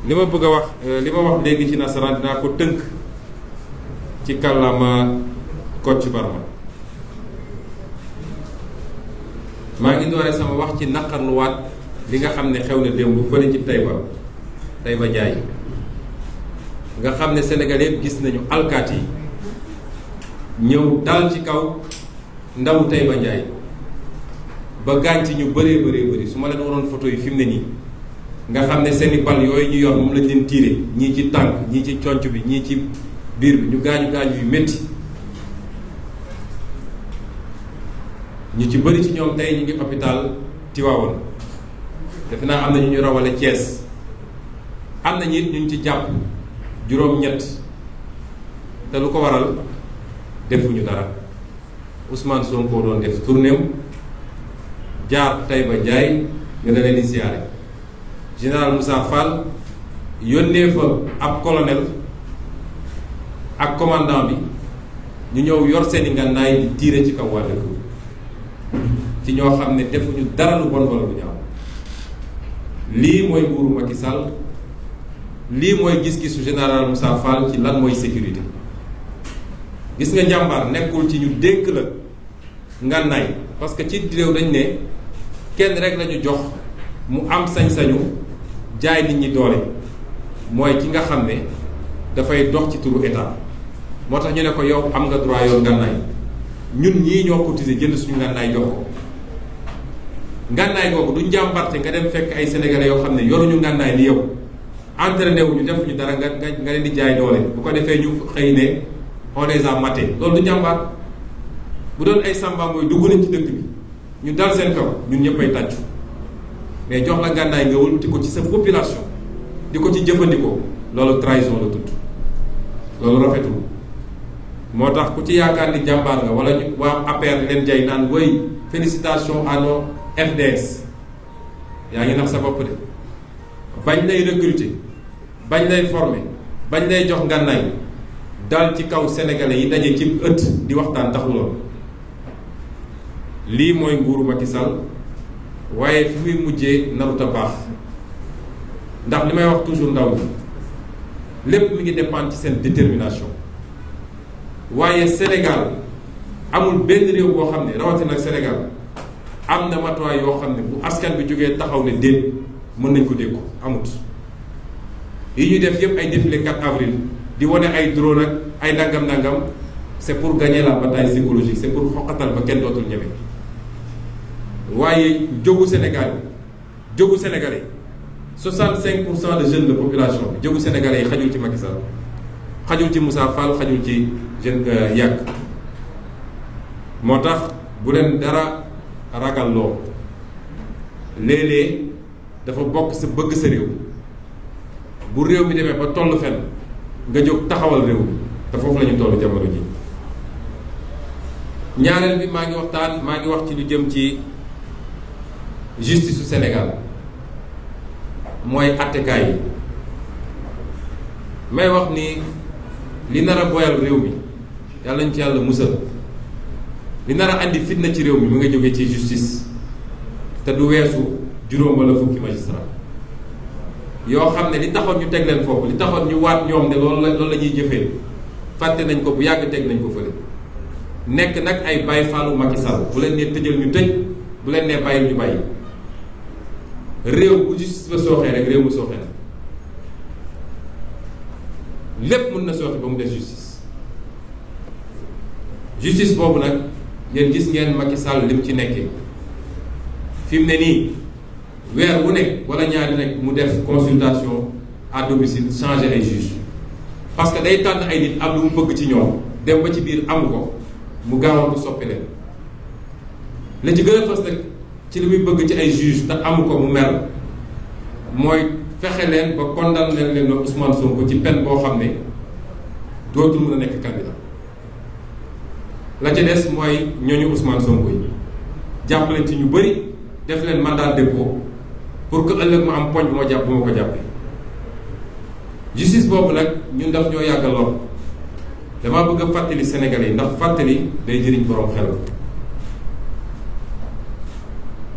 li ma bëgg a wax li ma wax léegi ci nasaraan dinaa ko tënk ci kàllaama Kocc Barma. maa ngi doore sama wax ci naqarluwaat li nga xam ne xew na démb fële ci Taïba Ndiaye nga xam ne Sénégal yëpp gis nañu alkaat yi ñëw dal ci kaw ndawu Taïba Ndiaye ba gaañ ci ñu bëree bëri su ma leen waroon photo yi fi mu ne nii nga xam ne seeni bal yooyu ñu yor moom lañ leen tiire ñii ci tànk ñii ci conc bi ñii ci biir bi ñu gaañu yu métti ñu ci bëri ci ñoom tey ñu ngi hôpital Tivaouane defe naa am na ñu rawale Thiès am na ñit ñu ci jàpp juróom-ñett te lu ko waral defuñu dara. Ousmane Sonko doon def tournéem jaar Taïba Ndiaye nga da leen di siyaare général Moussa Fall yónnee fa ab colonel ak commandant bi ñu ñëw yor seeni ngànnaay di tiire ci kaw waa dëkk ci ñoo xam ne defuñu dara lu bon wala lu ñaaw. lii mooy nguuru Macky Sall lii mooy gis-gisu général Moussa Fall ci lan mooy sécurité. gis nga njàmbaar nekkul ci ñu dénk la ngànnaay parce que ci réew dañ ne kenn rek lañu jox mu am sañ-sañu jaay nit ñi doole mooy ki nga xam ne dafay dox ci turu état moo tax ñu ne ko yow am nga droit yoon ngànnaay ñun ñii ñoo cotiser jënd suñu ngànnaay jox ko. ngànnaay googu du njàmbarte nga dem fekk ay sénégalais yoo xam ne yoruñu ngànnaay li yow entraîné wuñu defuñu dara nga leen di jaay doole bu ko defee ñu xëy ne on les a maté loolu du njàmbaar. bu doon ay samba mooy dugg nañ ci dëkk bi ñu dal seen kaw ñun ñëpp ay tàccu mais jox la ngànnaay nga wëlbati ko ci sa population di ko ci jëfandikoo loolu trahison la tudd loolu rafetul. moo tax ku ci yaakaar ni jàmbaar nga wala ñu waa APR leen jay naan woy félicitations à nos FDS yaa ngi nax sa bopp de bañ lay recruter bañ lay former bañ lay jox ngànnaay dal ci kaw sénégalais yi daje ci ëtt di waxtaan taxu lool. lii mooy nguuru Macky Sall waaye fi muy mujjee narut a baax ndax li may wax toujours ndaw ñi lépp mi ngi dépendre ci seen détermination waaye Sénégal amul benn réew boo xam ne rawatina ak Sénégal am na matuwaay yoo xam ne bu askan bi jógee taxaw ne déet mën nañ ko dékku amut. yi ñuy def yépp ay défilé 4 avril di wane ay drone ak ay nangam c'est pour gagner la bataille psychologique c'est pour xoqatal ba kenn dootul ñeme. waaye jógu Sénégalais 65% de jeunes de population bi jógu Sénégalais yi xajul ci Macky Sall xajul ci Moussa Fall xajul ci jeune yàgg. moo tax bu leen dara ragal loo léeg-léeg dafa bokk sa bëgg sa réew bu réew mi demee ba toll fenn nga jóg taxawal réew mi te foofu la ñu toll jamono ji. ñaareel bi maa ngi wax ci lu jëm ci justice su Sénégal mooy attekaay yi may wax ni li nar a boyal réew mi yàlla nañ ci yàlla musal li nar a andi fitna ci réew mi mu nga jógee ci justice te du weesu juróom wala fukki magistrat yoo xam ne li taxoon ñu teg leen foofu li taxoon ñu waat ñoom ne loolu la ñuy jëfee fàtte nañ ko bu yàgg teg nañ ko fële nekk nag ay bàyyi faalu Macky Sall bu leen nee tëjal ñu tëj bu leen nee bàyyil ñu bàyyi réew bu justice ba sooxee rek réew mu sooxee na lépp mën na sooxe ba mu des justice boobu nag yéen gis ngeen Macky Sall lim ci nekkee fi mu ne nii weer wu nekk wala ñaari nekk mu def consultation à domicile changer ay juge parce que day tànn ay nit am lu mu bëgg ci ñoom dem ba ci biir amu ko mu gaawal ko soppi leen la ci gën a fës nag ci li muy bëgg ci ay juge te amu ko mu mer mooy fexe leen ba condamné leen Ousmane Sonko ci peine boo xam ne dootul mën a nekk candidat la ca des mooy ñooñu Ousmane Sonko yi jàpp leen ci ñu bëri def leen mandat de dépôt pour que ëllëg mu am poñ bu ma jàpp bu ma ko jàppee justice boobu nag ñun daf ñoo yàgg lool damaa bëgg a fàttali Sénégalais yi ndax fàttali day jëriñ borom xel.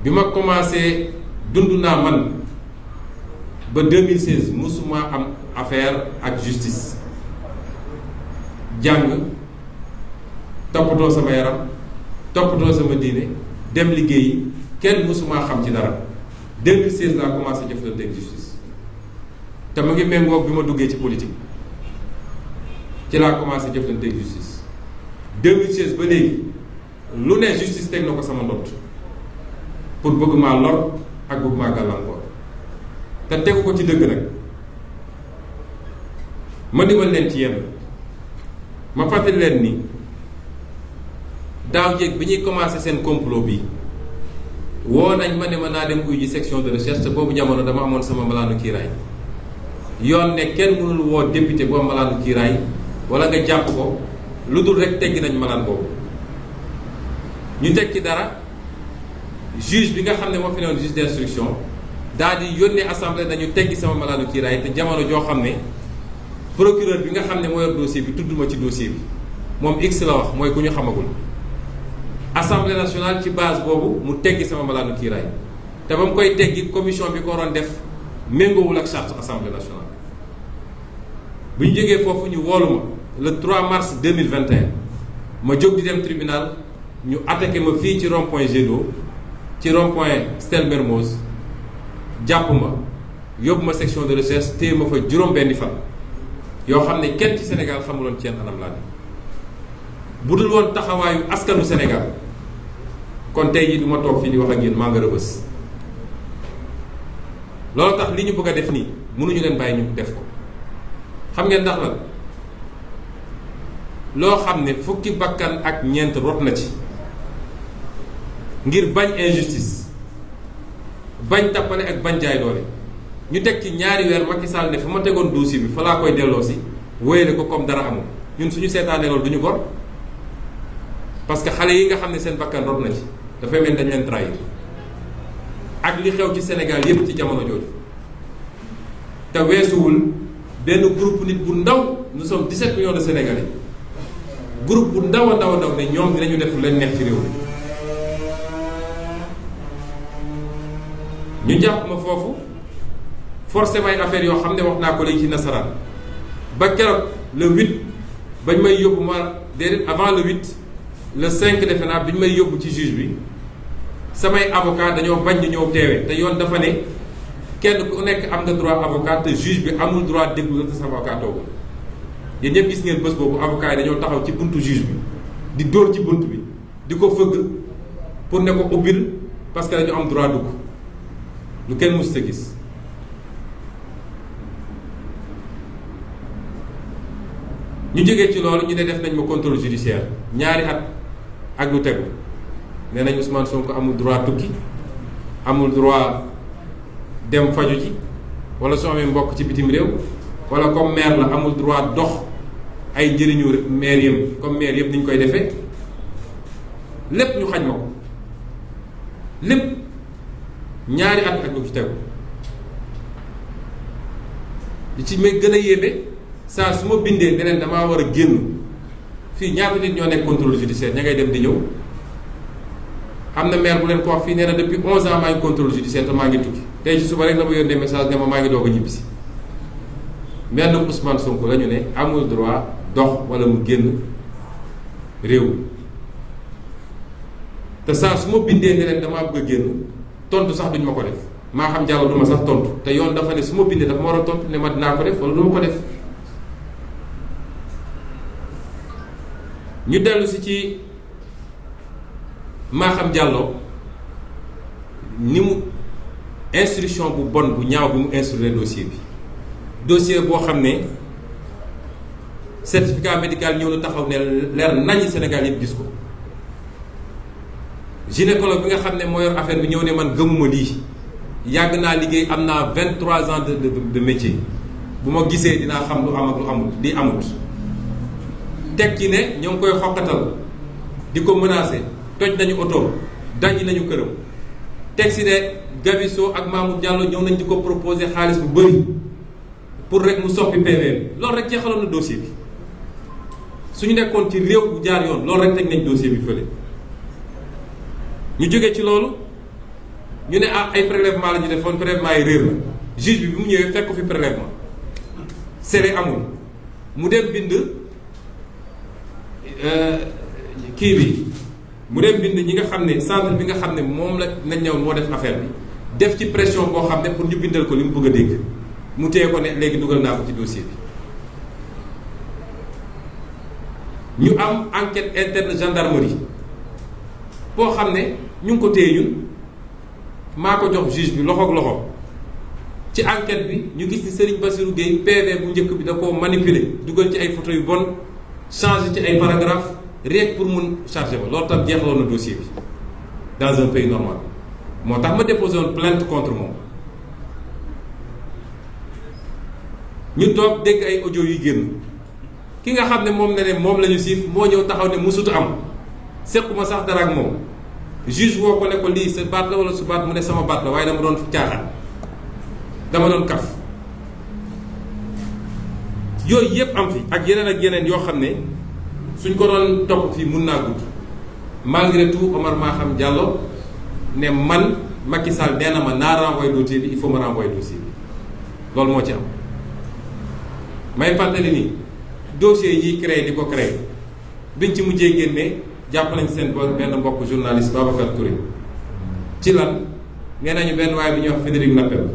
bi ma commencé dund naa man ba 2016 musuma am affaire ak justice jàng toppatoo sama yaram toppatoo sama diine dem liggéeyi kenn musuma xam ci dara 2016 laa commencé jëflante ak justice te mu ngi méngoo bi ma duggee ci politique ci laa commencé jëflante ak justice 2016 ba léegi lu ne justice teg na ko sama ndott pour bëgg maa lor ak bëgg maa gàllankoor te tegu ko ci dëgg nag ma digal leen ci yenn ma fàttali leen ni daaw jéeg bi ñuy commencé seen complot bi woo nañ ma ne ma naa dem uy ji section de recherche te boobu jamono dama amoon sama malaanu kiiraay yoon ne kenn mënul woo député bu am malaanu kiiraay wala nga jàpp ko lu dul rek teggi nañ malaan boobu ñu teg ci dara juge bi nga xam ne moo fi newoon juge d'instruction daal di yónnee assemblée dañu teggi sama malaanu kiiraay te jamono joo xam ne procureur bi nga xam ne moo yor dossier bi tudduma ci dossier bi moom x la wax mooy ku ñu xamagul assemblée nationale ci base boobu mu teggi sama malaanu kiiraay te ba mu koy teggi commission bi ko waroon def méngoowul ak charte assemblée nationale. bu ñu jógee foofu ñu woolu ma le 3 mars 2021 ma jóg di dem tribunal ñu attaqué ma fii ci rond point Jet d'eau ci rond point Stèle Mermoz jàpp ma yóbbu ma section de recherche téye ma fa juróom-benni fan yoo xam ne kenn ci Sénégal xamuloon ci yenn anam laa ne bu dul woon taxawaayu askanu Sénégal kon tey jii du ma toog fii di wax ak yéen maa nga Rebeuss loolu tax li ñu bëgg a def nii mënuñu leen bàyyi ñu def ko xam ngeen ndax lan loo xam ne fukki bakkan ak ñeent rot na ci ngir bañ injustice bañ tappale ak bañ jaay doole ñu teg ci ñaari weer Macky Sall ne fa ma tegoon dossier bi fa laa koy delloo si wéyale ko comme dara amul ñun suñu seetaanee loolu du ñu gor parce que xale yi nga xam ne seen bakkan rot na ci dafay mel dañ leen trahir ak li xew ci Sénégal yépp ci jamono jooju te weesuwul benn groupe nit bu ndaw nous sommes 17 millions de Sénégalais groupe bu ndaw a ndaw a ndaw ne ñoom dinañu def lu leen neex ci réew mi ñu jàpp ma foofu forcément ay affaires yoo xam ne wax naa ko léegi ci nasaraan ba keroog le 8 bañ may yóbbu ma déedéet avant le 8 le 5 defe naa bi ñu may yóbbu ci juge bi samay avocat dañoo bañ ñu ñëw teewe te yoon dafa ne kenn ku nekk am nga droit avocat te juge bi amul droit déglu la te sa avocat toogul yéen ñëpp gis ngeen bés boobu avocat yi dañoo taxaw ci buntu juge bi di dóor ci bunt bi di ko fëgg pour ne ko ubbil parce que dañu am droit dugg lu kenn mës a gis ñu jógee ci loolu ñu ne def nañ ma contrôle judiciaire ñaari at ak lu tegu nee nañ Ousmane Sonko amul droit tukki amul droit dem faju ji wala soo amee mbokk ci bitim réew wala comme maire la amul droit dox ay njëriñu maire yëm comme maire yëpp ni ñu koy defee lépp ñu xañ ma ko lépp ñaari at ak lu ci tegu li ci may gën a yéeme saa su ma bindee neneen damaa war a génn fii ñaata nit ñoo nekk contrôle judiciaire ña ngay dem di ñëw am na maire bu leen ko wax fii nee na depuis 11 ans maa ngi contrôle judiciaire te maa ngi tukki tey ci suba rek la ma yónnee message ne ma maa ngi doog a ñibbisi maire nag Ousmane Sonko la ñu ne amul droit dox wala mu génn réew te saa su ma bindee ne leen damaa bëgg a génn tontu sax duñ ma ko def maa xam jàll du ma sax tontu te yoon dafa ne su ma bindee dafa ma war a tontu ne ma dinaa ko def wala du ma ko def. ñu dellu si ci Maham Diallo ni mu instruction bu bon bu ñaaw bi mu instruire dossier boo xam ne certificat médical ñëw na taxaw ne leer nañu Sénégal yëpp gis ko gynécologue bi nga xam ne moo yor affaire bi ñëw ne man gëmuma lii yàgg naa liggéey am naa 23 ans de métier bu ma gisee dinaa xam lu am ak lu amut di amut teg ci ne ñoo ngi koy xokkatal di ko menacé toj nañu oto daj nañu këram teg si ne Gabisso ak Mamour Diallo ñëw nañ di ko proposé xaalis bu bëri pour rek mu soppi PV loolu rek jeexaloon na dossier bi suñu nekkoon ci réew bu jaar yoon loolu rek teg nañ dossier bi fële. ñu jógee ci loolu ñu ne ay prélèvement la ñu defoon prélèvement yi réer la juge bi mu ñëwee fekk ko fi prélèvement serré amul mu dem bind kii bi mu dem bind ñi nga xam ne centre bi nga xam ne moom la nañ ñëw moo def affaire bi def ci pression boo xam ne pour ñu bindal ko li mu bëgg a dégg mu téye ko ne léegi dugal naa ko ci dossier bi ñu am enquête interne gendarmerie boo xam ne ñu ngi ko téye ñun maa ko jox juge bi loxoog loxo ci enquête bi ñu gis ni Serigne Bassirou Gueye PV bu njëkk bi da koo manipuler dugal ci ay photo yu bon changer ci ay paragraphe rien pour mun charger ba loolu tam jeexaloon na dossier bi dans un pays normal moo tax ma déposé woon plainte contre moom. ñu toog dégg ay audio yu génn ki nga xam ne moom ne moom la ñu siif moo ñëw taxaw ne musut am sequma sax dara ak moom juge woo ko ne ko lii sa baat la wala su baat mu ne sama baat la waaye dama doon caaxaan dama doon kaf yooyu yëpp am fi ak yeneen yoo xam ne suñ ko doon topp fii mun naa gudd malgré tout Omar Maham Diallo ne man Macky Sall nee na ma naa renvoyer dossier bi il faut ma renvoyer dossier bi loolu moo ci am may fàttali ni dossier yi créé di ko créé biñ ci mujjee génne jàpp nañ seen benn mbokk journaliste Babacar Touré ci lan nee nañu benn waaye bi ñuy wax Frédéric Nappel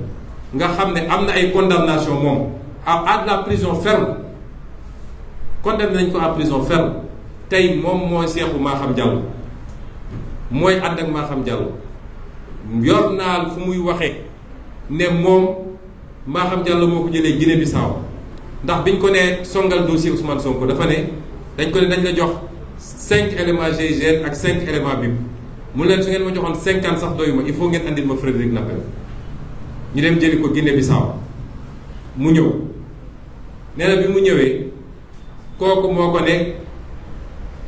nga xam ne am na ay condamnation moom à la prison ferme condamné nañ ko à prison ferme tey moom mooy seexu Maham Diallo mooy ànd ak Maham Diallo yor naa fu muy waxee ne moom Maham Diallo moo ko jëlee Guinée Bissau ndax biñ ko nee songal dossier Ousmane Sonko dafa ne dañ ko ne dañ la jox 5 éléments GIGN ak 5 éléments BIP mu leen su ngeen ma joxoon 50 sax doyuma il faut ngeen andil ma Frédéric Nappel ñu dem jëli ko Guinée Bissau mu ñëw nee na bi mu ñëwee kooku moo ko ne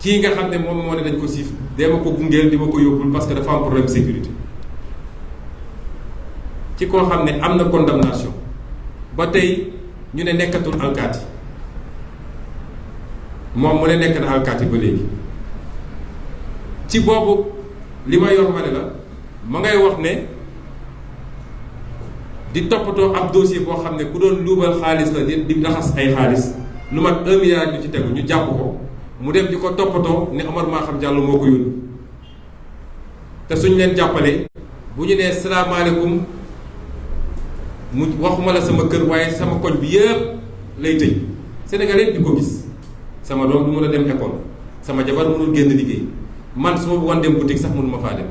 kii nga xam ne moom moo ne dañ ko siif dee ma ko gungeel di ma ko yóbbul parce que dafa am problème sécurité ci koo xam ne am na condamnation ba tey ñu ne nekkatul alkaati moom mu ne nekk na alkaati ba léegi ci boobu li ma yor ma ne la ma ngay wax ne di toppatoo ab dossier boo xam ne ku doon luubal xaalis la di raxas ay xaalis lu mat 1 milliard ñu ci tegu ñu jàpp ko mu dem di ko toppatoo ne Omar Maham Diallo moo ko yónni te suñ leen jàppale bu ñu nee salaamaaleykum mu waxuma la sama kër waaye sama koñ bi yëpp lay tëj Sénégal yëpp di ko gis sama doom du mën a dem école sama jabar mënul génn liggéey man su ma bëggoon dem boutique sax mënuma faa dem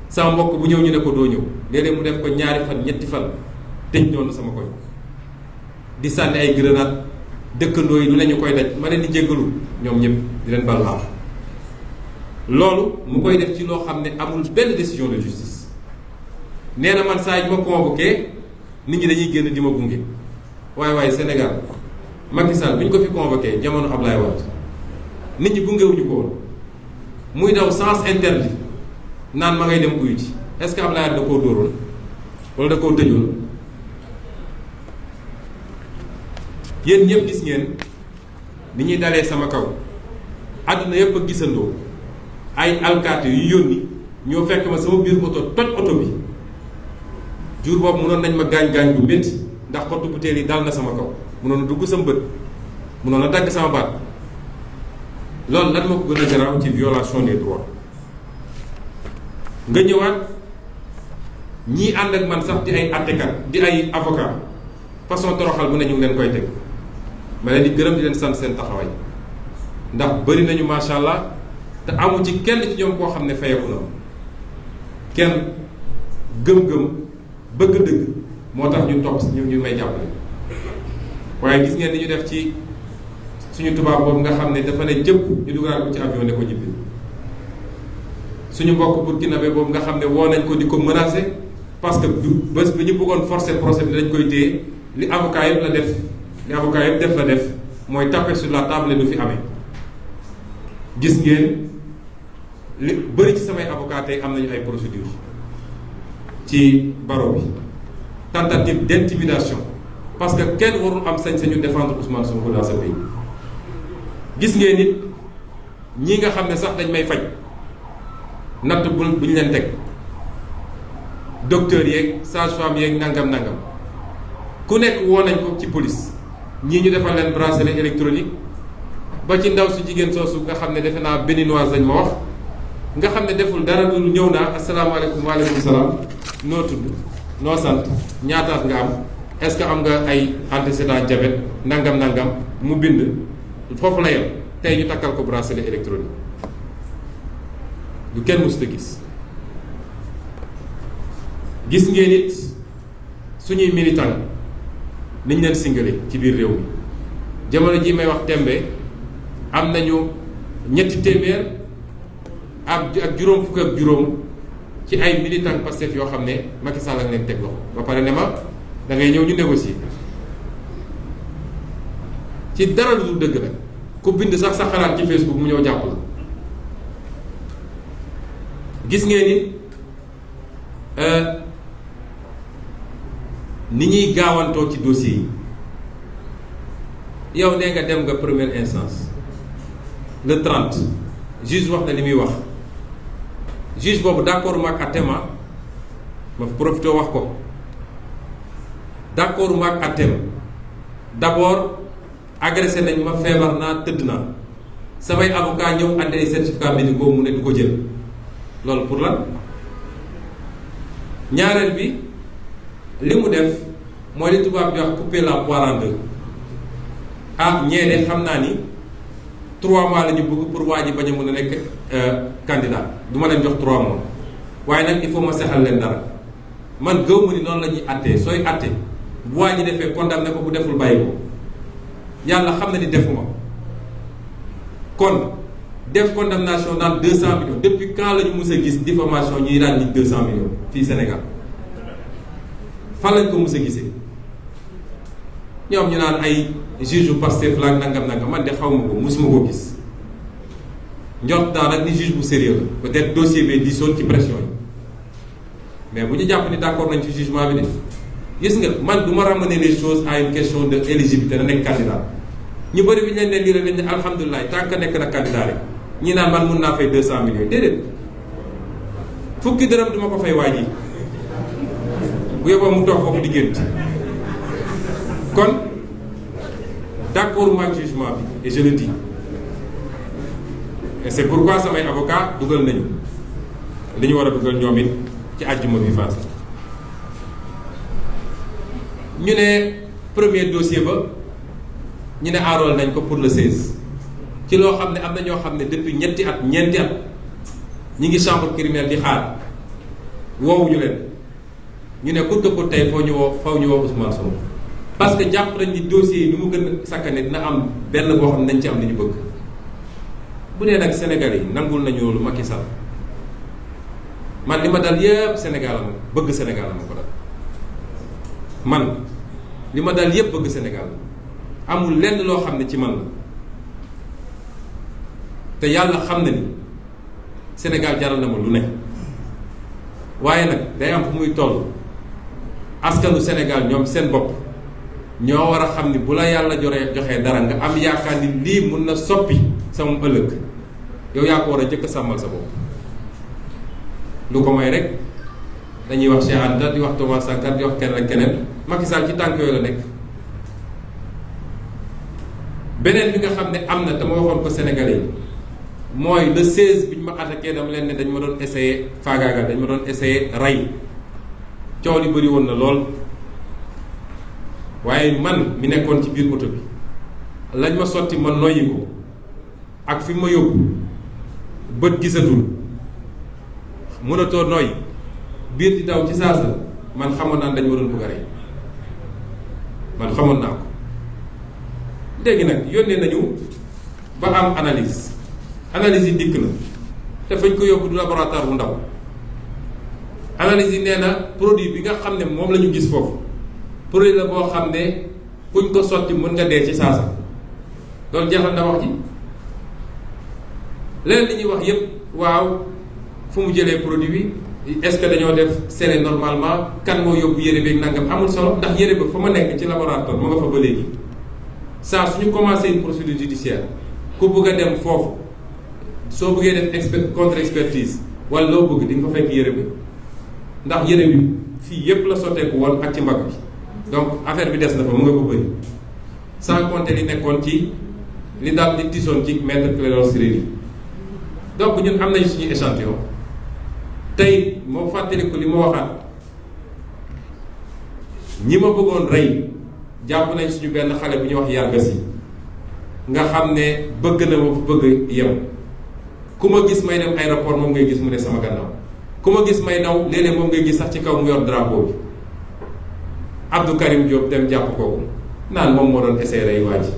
sama mbokk bu ñëw ñu ne ko doo ñëw léeg-léeg mu def ko 2 fan 3 fan tëj noonu sama koñ di sànni ay grenade dëkkandoo yi lu ne ñu koy daj ma leen di jéggalu ñoom ñëpp di leen bal àq loolu mu koy def ci loo xam ne amul benn décision de justice nee na man saa yi ma convoqué nit ñi dañuy génn di ma gunge waaye Sénégal Macky Sall bi ñu ko fi convoqué jamono Ablaye Wade nit ñi gungewuñu ko woon muy daw sens interdit naan ma ngay dem uyu ji est-ce que Ablaye Wade da koo dóoroon wala da koo tëjoon yéen ñëpp gis ngeen ni ñuy dalee sama kaw àdduna yëpp a gisandoo ay alkaati yu yónni ñoo fekk ma sama biir oto toj oto bi jour boobu mënoon nañ ma gaañ-gaañ bu métti ndax xottu butéel yi dal na sama kaw mënoon a dugg sama bët mënoon a dagg sama baat loolu lan moo ko gën a garaaw ci violation des droits nga ñëwaat ñii ànd ak man sax di ay àttekat di ay avocat façon toroxal bu ne ñu ngi leen koy teg ma leen di gërëm di leen sant seen taxawaay ndax bëri nañu macha allah te amu ci kenn ci ñoom koo xam ne fayeku na kenn gëm-gëm bëgg dëgg moo tax ñu topp ñu may jàppale waaye gis ngeen ni ñu def ci suñu tubaab boobu nga xam ne dafa ne jëpp ñu dugalaat ko ci avion ne ko ñibbi suñu mbokk burkinabé boobu nga xam ne woo nañ ko di ko menacer parce que bés bi ñu bëggoon forcer procès bi dañ koy téye li avocat yëpp la def li avocat yëpp def la def mooy taper sur la table du fi amee gis ngeen li bëri ci samay avocat tey am nañu ay procédure ci barreau bi tentative d'intimidation parce que kenn warul am sañ-sañu défendre Ousmane Sonko dans ce pays. gis ngeen nit ñi nga xam ne sax dañ may faj natt bu ñu leen teg docteur yeeg sage-femme yeeg nangam ku nekk woo nañ ko ci police ñii ñu defal leen bracelet électronique ba ci ndaw su jigéen soosu nga xam ne defe naa béninoise lañ ma wax nga xam ne deful dara lu ñëw naa asalaamaaleykum waaleykum salaam noo tudd noo sant ñaataat nga am est-ce que am nga ay antécédent diabète nangam mu bind foofu la yem tey ñu takkal ko bracelet électronique lu kenn mësut a gis ngeen it suñuy militant niñ leen singale ci biir réew mi jamono ji may wax tembe am nañu ñetti téeméer ak juróom fukk ak juróom ci ay militant Pastef yoo xam ne Macky Sall ak leen teg loxo ba pare ne ma da ngay ñëw ñu négocier ci dara lu dul dëgg nag ku bind sax sa xalaat ci Facebook mu ñëw jàpp la gis ngeen ni ñuy gaawantoo ci dossier yi yow nee nga dem nga première instance le 30 juge wax na li muy wax juge boobu d'accord ma ak àtte ma profité wax ko d'accord ma ak àtte ma d'abord agressé nañ ma feebar naa tëdd naa samay avocat ñëw andi ay certificat médicaux mu ne du ko jël loolu pour lan ñaareel bi li mu def mooy li tubaab bi wax couper la poire en deux ñeene xam naa ni 3 mois la ñu bëgg pour waa ji bañ a mën a nekk candidat du ma leen jox 3 mois waaye nag il faut ma sexal leen dara man gëw ma ni noonu la ñuy attee sooy atte bu waa ji defee condamné ko bu deful bàyyi ko yàlla xam na ni defuma kon def condamnation dans 200 millions depuis quand la ñu mus a gis diffamation ñuy daan nit 200 millions fii Sénégal fan lañ ko mus a gisee ñoom ñu naan ay juge bu Pastef la nangam man de xaw ma ko musuma ko gis njort naa nag ni juge bu sérieux la peut-être dossier bi diisoon ci pression yi mais bu ñu jàpp ni d'accord nañ ci jugement bi de gis nga man du ma ramener les choses à une question de éligibilité na nekk candidat ñu bëri bi ñu leen lii dañ ne alhamdulilah tant que nekk na candidat rek ñi naan man mun naa fay 200 millions déedéet fukki dërëm duma ko fay waaj yi bu yóbboo mu toog foofu diggante kon d'accord maag jugement bi et je le dis et c'est pourquoi samay avocat dugal nañu li ñu war a dugal ñoom it ci àjjuma bi passé ñu ne premier dossier ba ñu ne aarool nañ ko pour le 16 ci loo xam ne am na ñoo xam ne depuis ñeenti at ñi ngi chambre criminelle di xaar woowuñu leen ñu ne coûte que coûte tey faw ñu woo Ousmane Sonko parce que jàpp nañ ni dossier yi ni mu gën a sakkane dina am benn boo xam ne nañ ci am li ñu bëgg bu dee nag Sénégal yi nangul nañu loolu Macky Sall man li ma dal yépp Sénégal am bëgg Sénégal am ko dal man li ma dal yépp bëgg Sénégal amul lenn loo xam ne ci man la te yàlla xam na ni Sénégal jaral na ma lu ne waaye nag day am fu muy toll askanu Sénégal ñoom seen bopp ñoo war a xam ni bu la yàlla joxee dara nga am yaakaar ni lii mun na soppi sama ëllëg yow yaa ko war a jëkk sàmmal sa bopp lu ko may rek dañuy wax Cheikh Anta di wax Thomas Sankara di wax keneen ak keneen Macky Sall ci tànk yooyu la nekk beneen bi nga xam ne am na te ma waxoon ko Sénégalais yi mooy le 16 bi ñu ma attaqué dama leen ne dañ ma doon essayé faagaagal dañ ma doon essayé rey coow li bëri woon na lool waaye man mi nekkoon ci biir oto bi lañ ma sotti ma noyyi ko ak fi ma yóbbu bët gisatul mënatoo noyyi biir di daw ci saasa man xamoon naa dañ ma doon bëgg a rey man xamoon naa ko léegi nag yónnee nañu ba am analyse yi dikk na te fañ ko yóbbu du laboratoire bu ndaw analyse yi nee na produit bi nga xam ne moom la ñu gis foofu produit la boo xam ne kuñ ko sotti mën nga dee ci saasa loolu jeexal na wax ji leneen li ñuy wax yépp waaw fu mu jëlee produit bi est-ce que dañoo def serré normalement kan moo yóbbu yére beeg nangam amul solo ndax yére ba fa ma nekk ci laboratoire ma nga fa ba léegi saa suñu commencé une procédure judiciaire ku bëgg a dem foofu soo bëggee def contre expertise wala loo bëgg di nga fa fekk yére bi ndax yére bi fii yépp la sotteeku woon ak ci mbagg bi donc affaire bi des na fa mu nga ko bëri sans compter li nekkoon ci li daal di tisoon ci maître Clédor Ciré Ly donc ñun am nañu suñu échantillon tey moo fàttaliku li ma waxaat ñi ma bëggoon rey jàpp nañ suñu benn xale bu ñuy wax Yargassi nga xam ne bëgg na ma bëgg yem ku ma gis may dem aéroport moom ngay gis mu ne sama gannaaw ku ma gis may daw léeg-léeg moom ngay gis sax ci kaw mu yor drapeau bi Abdou Karim Diop dem jàpp kooku naan moom moo doon essayé rey waa ji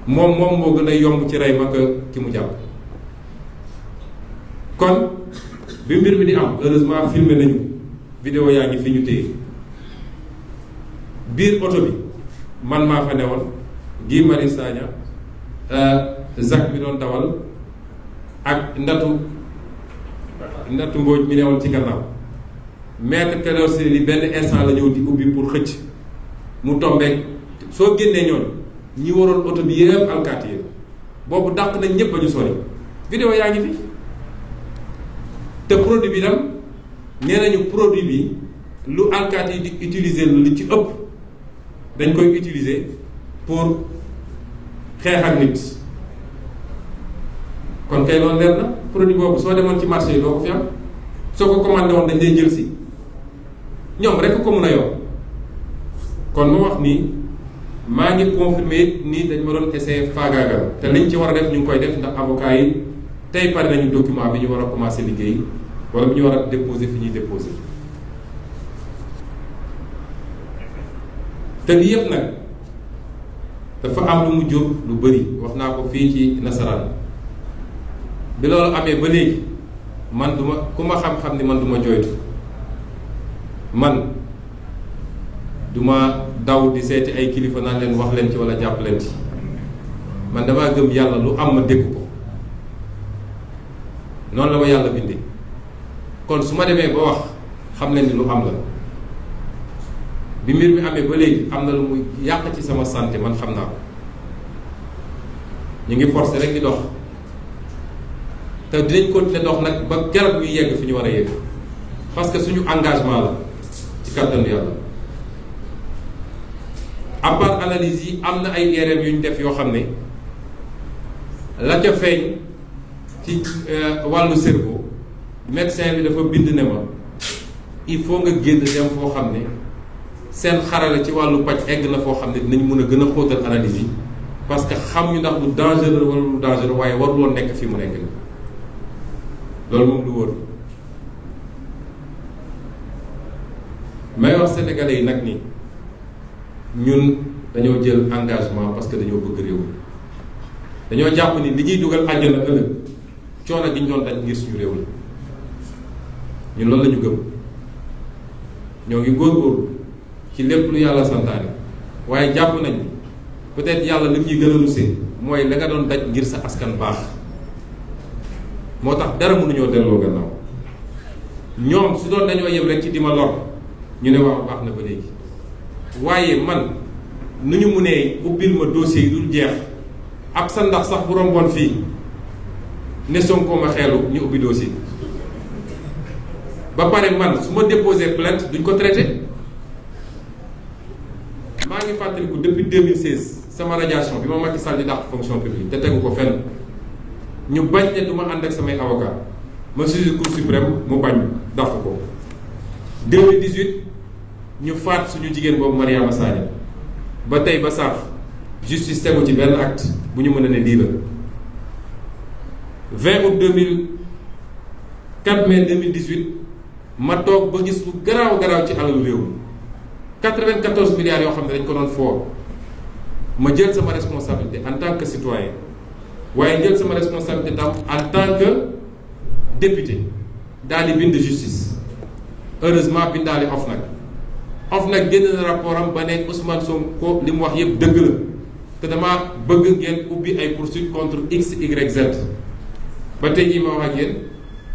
moom moo gën a yomb ci rey ma que ki mu jàpp kon bi mbir mi di am heureusement filmé nañu vidéo yaa ngi fi ñu téye biir oto bi man maa fa newoon Guy Marius Sagna Zak bi doon dawal ak ndatu Mbodj mi newoon ci gannaaw maître Clédor Ciré Ly benn instant la ñëw di ubbi pour xëcc mu tombeek soo génnee ñoon ñi waroon oto bi yëpp alkaati yi boobu dàq nañ ñëpp ba ñu sori vidéo yaa ngi fi te produit bi tam nee nañu produit bi lu alkaati yi di utiliser lu ci ëpp dañ koy utiliser pour xeex ak nit kon kay loolu leer na produit boobu soo demoon ci marché yi doo ko fi am soo ko commandé woon dañ lay jël si ñoom rek ko mun a yor kon ma wax nii maa ngi confirmer nii dañ ma doon essayer faagaagal te liñ ci war a def ñu ngi koy def ndax avocat yi tey pare nañu document bi ñu war a commencer liggéey wala bi ñu war a déposer fi ñuy déposer te lii yëpp nag dafa am lu mu jur lu bëri wax naa ko fii ci nasaraan bi loolu amee ba léegi man duma ku ma xam-xam ni man duma jooytu man duma daw di seeti ay kilifa naan leen wax leen ci wala jàpp leen ci man damaa gëm yàlla lu am ma dégg ko noonu la ma yàlla bindee kon su ma demee ba wax xam leen ni lu am la bi mbir mi amee ba léegi am na lu muy yàq ci sama santé man xam naa ko ñu ngi forcé rek di dox te dinañ continuer dox nag ba keroog ñuy yegg fi ñu war a yegg parce que suñu engagement la ci kàttanu yàlla à part analyse yi am na ay IRM yu ñu def yoo xam ne la ca feeñ ci wàllu cerveau médecin bi dafa bind ne ma il faut nga génn dem foo xam ne seen xarala ci wàllu paj egg na foo xam ne dinañ mën a gën a xóotal analyse yi parce que xam ñu ndax lu dangereux wala lu dangereux waaye waruloon nekk fi mu nekk ni loolu moom lu wóor may wax sénégalais yi nag ni ñun dañoo jël engagement parce que dañoo bëgg réew mi dañoo jàpp ni li ñuy dugal àjjana ëllëg coono gi ñu doon daj ngir suñu réew la ñun loolu la ñu gëm ñoo ngi góorgóorlu ci lépp lu yàlla santaane waaye jàpp nañ peut-être yàlla li ñuy gën a rusee mooy la nga doon daj ngir sa askan baax moo tax dara mënuñoo delloo gannaaw ñoom su doon dañoo yem rek ci di ma lor ñu ne waaw baax na ba léegi waaye man nu ñu mënee ubbil ma dossier yi dul jeex ab sa ndax sax bu romboon fii ne Sonko ma xeelu ñu ubbi dossier ba pare man su ma déposé plainte duñ ko traité maa ngi fàttaliku depuis 2016 sama radiation bi ma Macky Sall di dàq fonction publique te tegu ko fenn ñu bañ ne du ma ànd ak samay avocat ma saisir Cour suprême mu bañ dàq ko 2018 ñu faat suñu jigéen boobu Mariama Sagna ba tey ba saaf justice tegu ci benn acte bu ñu mën a ne lii la 20 août 4 mai 2018 ma toog ba gis lu garaaw ci alalu réew mi 94 milliards yoo xam ne dañ ko doon foo ma jël sama responsabilité en tant que citoyen waaye jël sama responsabilité tam en tant que député daal di bind justice heureusement bindaale OFNAC génn na rapport am ba ne Ousmane Sonko li mu wax yëpp dëgg la te dama bëgg ngeen ubbi ay poursuites contre x y z ba tey jii ma wax ak yéen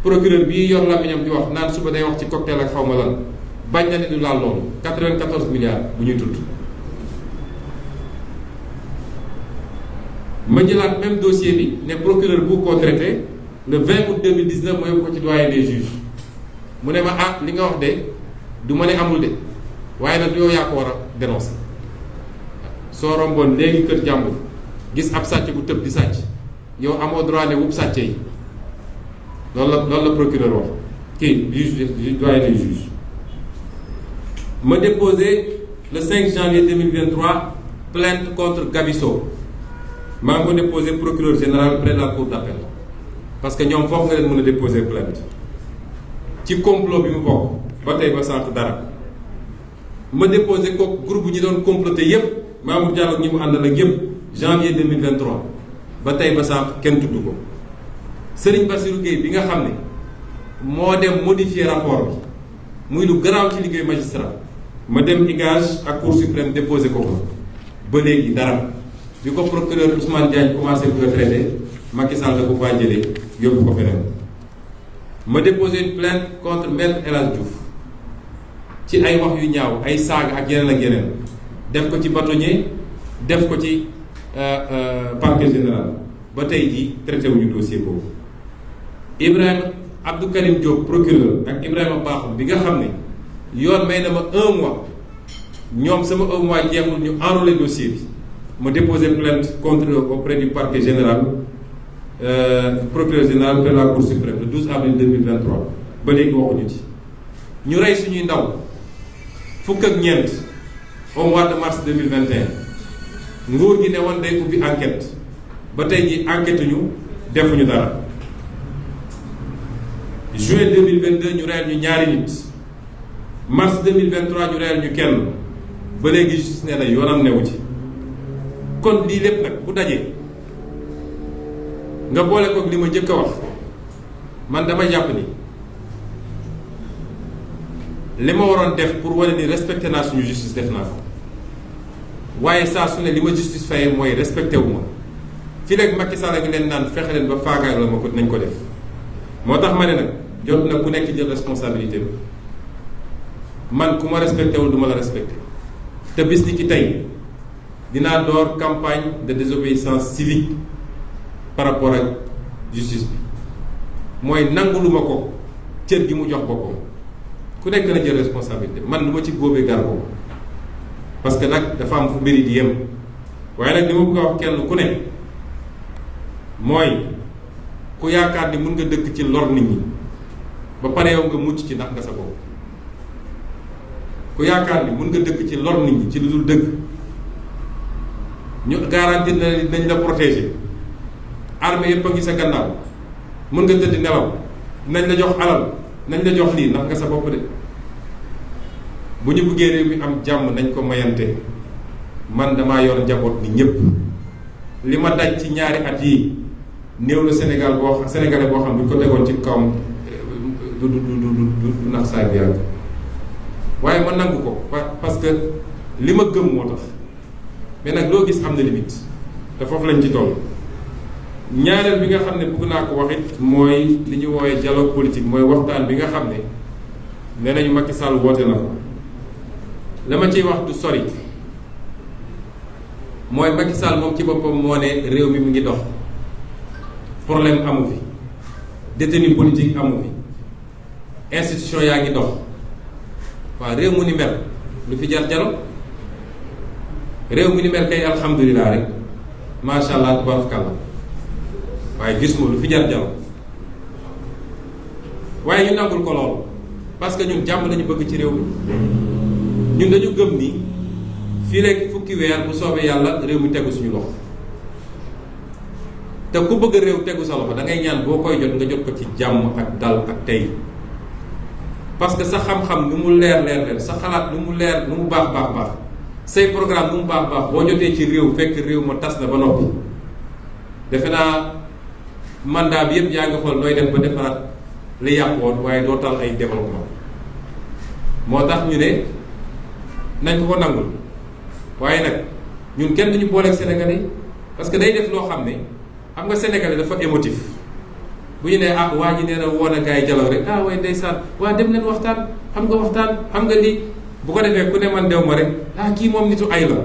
procureur bii yor làmmiñam di wax naan suba day wax ci cocktail ak xaw ma lan bañ na ne du laal loolu 94 milliards bu ñuy tudd. ma jëlaat même dossier bi ne procureur bu ko traité le 20 août 2019 ma yóbbu ko ci doyen des juges mu ne ma li nga wax de du ma ne amul de waaye nag yow yaa ko war a dénoncer soo romboon léegi kër jàmbur gis ab sàcc bu tëb di sàcc yow amoo droit ne wub sàcce yi loolu la procureur wax kii juge doyen des juges. ma déposé le 5 janvier 2023 plainte contre Gabisso maa ngi ko déposé procureur général près de la cour d'appel parce que ñoom foofu nga leen mën a déposé plainte ci complot bi mu bokk ba tey ba sànq dara. ma déposé ko groupe ñi doon comploté yépp Mamour Diallo ñi mu àndal ak yépp janvier 2023 ba tey ba sànq kenn tudd ko. Serigne Bassirou Gueye bi nga xam ne moo dem modifier rapport bi muy lu garaaw ci liggéey magistrat ma dem IGAJ ak Cour suprême déposé ko ba léegi dara bi ko procureur Ousmane Diagne commencé bu ko traité Macky Sall da ko faa jëlee yóbbu ko feneen. ma déposé une plainte contre maître El Hadj Diouf ci ay wax yu ñaaw ay saaga ak yeneen ak yeneen def ko ci bâtonnier def ko ci parquet général ba tey jii traité wuñu dossier boobu. Ibrahima Abdou Karim Diop procureur ak Ibrahima Bakhoum bi nga xam ne yoon may na ma 1 mois ñoom sama 1 mois jeexul ñu enrôlé dossier bi ma déposé plainte contre auprès du parquet général procureur général de la Cour suprême le 12 avril 2023 ba léegi waxuñu ci. ñu rey suñuy ndaw fukk ak ñeent au mois de mars 2021 nguur gi ne woon day ubbi enquête ba tey jii enquête ñu defuñu dara. juin 2022 ñu reyal ñu ñaari nit mars 2023 ñu reyal ñu kenn ba léegi justice nee na yoonam newu ci. kon lii lépp nag bu dajee nga boole ko li ma njëkk a wax man dama jàpp ni li ma waroon def pour wane ni respecté naa suñu justice def naa ko waaye saa su ne li ma justice fayee mooy respecté wu ma fii léegi Macky Sall a ngi leen naan fexe leen ba faagaay la ma ko nañ ko def moo tax ma ne nag jot na ku nekk jël responsabilité man ku ma respecté wul du ma la respecté te bis ni ki tey dinaa door campagne de désobéissance civique par rapport ak justice bi mooy nanguluma ko cër gi mu jox boppam ku nekk na jël responsabilité man lu ma ci góobee gar ko parce que nag dafa am fu mbiri di yem waaye nag li ma bëgg a wax kenn ku ne mooy ku yaakaar ni mun nga dëkk ci lor nit ñi ba pare yow nga mucc ci ndax nga sa bopp ku yaakaar ni mun nga dëkk ci lor nit ñi ci lu dul dëgg ñu garanti na nañ la protéger armée yëpp a ngi sa gannaaw mën nga tëdd nelaw nañ la jox alal nañ la jox lii ndax nga sa bopp de bu ñu bëggee réew mi am jàmm nañ ko mayante man damaa yor njaboot ni ñëpp li ma daj ci ñaari at yii néew na Sénégalais boo xam bu ñu ko tegoon ci kawam du nax saay bi yàgg waaye ma nangu ko parce que li ma gëm moo tax mais nag loo gis am na limite te foofu lañ ci toll. ñaareel bi nga xam ne bëgg naa ko wax it mooy li ñu woowee dialogue politique mooy waxtaan bi nga xam ne nee nañu Macky Sall woote na ko la ma ciy wax du sori mooy Macky Sall moom ci boppam moo ne réew mi mu ngi dox problème amu fi détenu politique amu fi institution yaa ngi dox waaw réew mu ni mel lu fi jar dialogue réew mu ni mel kay alhamdulilah rek macha allah tabarakallah waaye gis ma lu fi jar dialogue waaye ñu nangul ko loolu parce que ñun jàmm lañu bëgg ci réew mi ñun dañu gëm ni fii rek fukki weer bu soobee yàlla réew mi tegu suñu loxo te ku bëgg réew tegu sa loxo da ngay ñaan boo koy jot nga jot ko ci jàmm ak dal ak tey parce que sa xam-xam lu mu leer sa xalaat lu mu leer lu mu baax say programme lu mu baax boo jotee ci réew fekk réew ma tas na ba noppi defe naa mandat bi yëpp yaa ngi xool nooy def ba defaraat li yàqoon waaye doo tal ay développement moo tax ñu ne nañ ko nangul waaye nag ñun kenn duñu booleeg sénégalais parce que day def loo xam ne xam nga sénégalais dafa émotif bu ñu nee ah waa ji nee na woon a gars yi jalaw rek ah waaye ndeysaan waa dem leen waxtaan xam nga lii bu ko defee ku ne man dew ma rek ah kii moom nitu ay la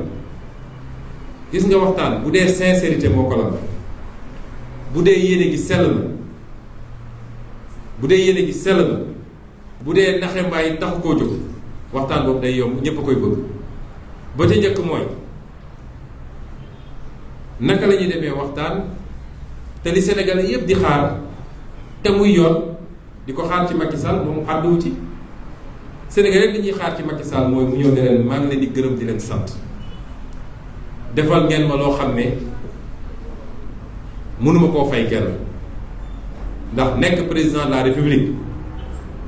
gis nga waxtaan bu dee sincérité moo ko la bu dee yéene gi sell na bu dee naxe mbaay taxu koo jóg waxtaan boobu day yomb ñépp a koy bëgg ba ca njëkk mooy naka la ñuy demee waxtaan te li Sénégalais yépp di xaar te muy yoon di ko xaar ci Macky Sall moom àdduwu ci Sénégalais li ñuy xaar ci Macky Sall mooy mu ñëw ne leen maa ngi leen di gërëm di leen sant defal ngeen ma loo xam ne mënuma koo fay kenn ndax nekk président de la République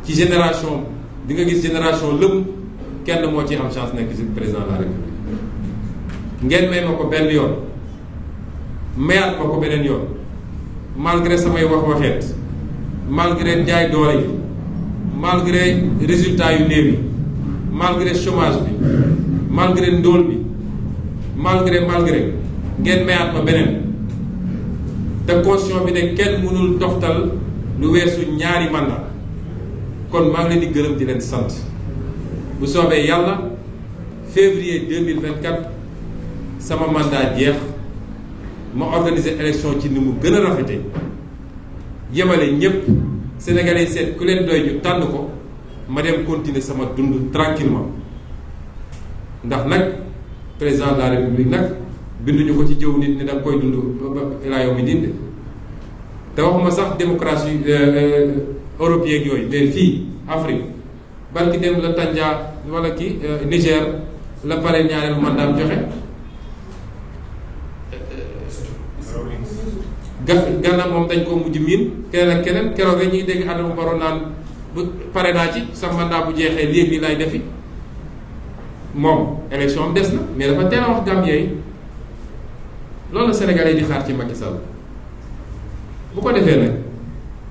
ci génération di nga gis génération lëm kenn moo ci am chance nekk ci président de la République ngeen may ma ko benn yoon mayaat ma ko beneen yoon malgré samay waxeet malgré jaay doole yi malgré résultat yu néew yi malgré chômage bi malgré ndóol bi malgré ngeen mayaat ma beneen te constitution bi ne kenn mënul toftal lu weesu ñaari mandat kon maa ngi leen di gërëm di leen sant bu soobee yàlla février 2024 sama mandat jeex ma organiser élection ci ni mu gën a rafete yemale ñépp sénégalais seet ku leen doy ñu tànn ko ma dem continuer sama dund tranquillement ndax nag président de la république nag binduñu ko ci jëw nit ni da nga koy dund ilaa yow mi dinde te waxuma sax démocratie européenne yooyu mais fii Afrique barki dem la Tanja wala kii Niger la pare ñaareelu mandat joxe Gana moom dañ ko mujj miin keneen ak keneen keroog rek ñuy dégg Adama Barrow naan bu pare naa ci sa mandat bu jeexee léegi lay defi moom élection am des na mais dafa teel a wax Gambien yi loolu la Sénégalais di xaar ci Macky Sall bu ko defee nag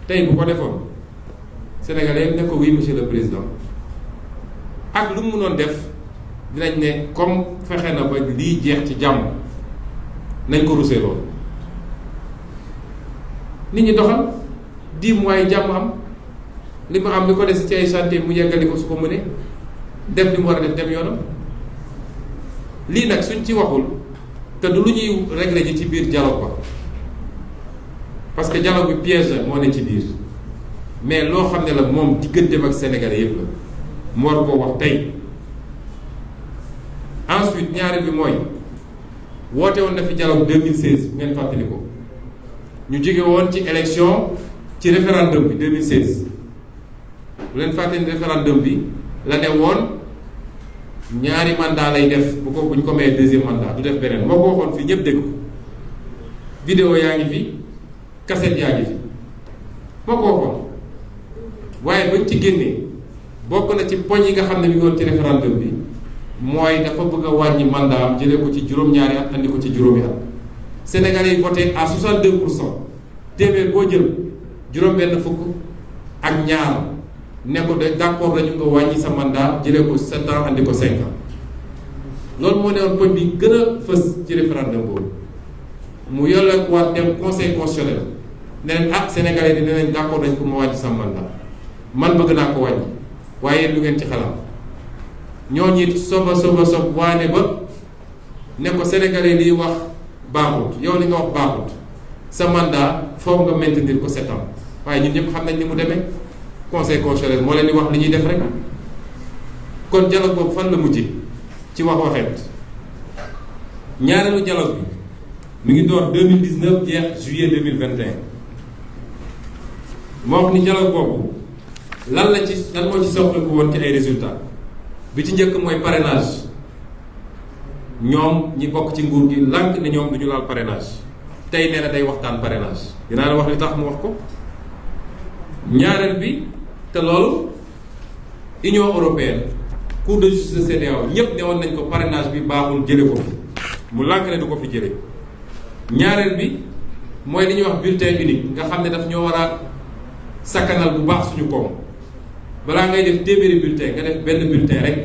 tey bu ko defoon Sénégalais ne ko oui monsieur le président ak lu mu mënoon def dinañ ne comme fexe na ba lii jeex ci jàmm nañ ko rusee loolu nit ñi doxal 10 mois yi jàmm am li mu am li ko des ci ay chantier mu yeggali ko su ko mënee def li mu war a def dem yoonam lii nag suñ ci waxul te du lu ñuy régler ji ci biir dialogue ba parce que dialogue bi piège la moo ne ci biir mais loo xam ne la moom digganteem ak Sénégalais yépp la mu war koo wax tey. ensuite ñaari bi mooy woote woon na fi dialogue 2016 ngeen fàttali ko ñu jóge woon ci élection ci référendum bi 2016 bu leen fàttali référendum bi la ne woon ñaari mandat lay def bu ñu ko mayee deuxième mandat du def beneen moo ko waxoon fii ñëpp dégg ko vidéo yaa ngi fi cassette yaa ngi fi moo ko waxoon waaye bañ ci génnee bokk na ci poñ yi nga xam ne mi ngi woon ci référendum bi mooy dafa bëgg a wàññi mandat am jëlee ko ci juróom-ñaari at andi ko ci juróomi at Sénégalais yi voté à 62% téeméer boo jël juróom-benn fukk ak ñaar ne ko d'accord dañu ko wàññi sa mandat jëlee ko 7 ans andi ko 5 ans loolu moo ne woon poñ bi gën a fës ci référendum boobu mu yore waat dem conseil constitutionnel ne leen ah Sénégalais yi dinañ d'accord dañ ko ma wàññi sa mandat man bëgg naa ko wàññi waaye lu ngeen ci xalaat ñooñu it sob waane ba ne ko Sénégalais liy wax baaxut yow li nga wax baaxut sa mandat foog nga maintenir ko 7 ans waaye ñun ñëpp xam nañ ni mu demee conseil constitutionnel moo leen di wax li ñuy def rek kon dialogue boobu fan la mujj ci waxeet ñaareelu dialogue bi mi ngi door 2019 jeex juillet 2021 moo wax ni dialogue boobu lan moo ci soxla ko woon ci ay résultats bi ci njëkk mooy parrainage ñoom ñi bokk ci nguur gi lànk ne ñoom du ñu laal parrainage tey nee na day waxtaan parrainage dinaa la wax li tax mu wax ko ñaareel bi te loolu Union européenne Cour de justice de CEDEAO ñépp ne woon nañ ko parrainage bi baaxul jële ko fi mu lànk ne du ko fi jële ñaareel bi mooy li ñuy wax bulletin unique nga xam ne daf ñoo war a sakkanal bu baax suñu koom balaa ngay def téeméeri bulletin nga def benn bulletin rek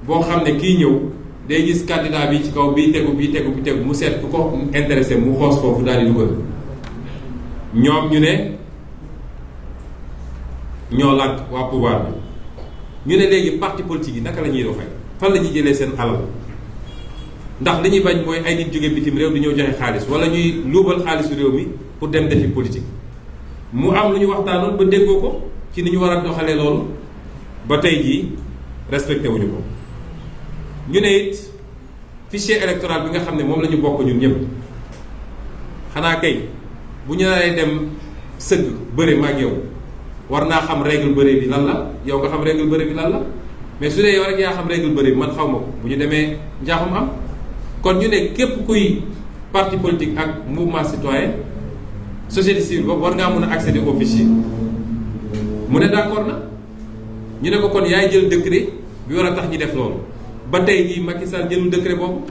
boo xam ne kii ñëw day gis candidat bi ci kaw bii tegu mu seet ku ko intéressé mu xoos foofu daal di dugal. ñoom ñu ne ñoo lànk waa pouvoir bi ñu ne léegi parti politique yi naka la ñuy doxee fan la ñuy jëlee seen alal ndax li ñuy bañ mooy ay nit jóge bitim réew di ñëw joxe xaalis wala ñuy luubal xaalisu réew mi pour dem defi politique. mu am lu ñu waxtaanoon ba déggoo ko ci ni ñu war a doxalee loolu ba tey jii respecté wuñu ko. ñu ne it fichier électoral bi nga xam ne moom la ñu bokk ñun ñëpp xanaa kay bu ñu naree dem sëgg bëre ma ak yow war naa xam règle bëre bi lan la yow nga xam règle bëre bi lan la mais su dee yow rek yaa xam règle bëre bi man xaw ma ko bu ñu demee njaaxum am. kon ñu ne képp kuy parti politique ak mouvement citoyen société civile boobu war ngaa mën a accéder au fichier mu ne d'accord na ñu ne ko kon yaay jël décret bi war a tax ñi def loolu ba tey jii Macky Sall jëlul décret boobu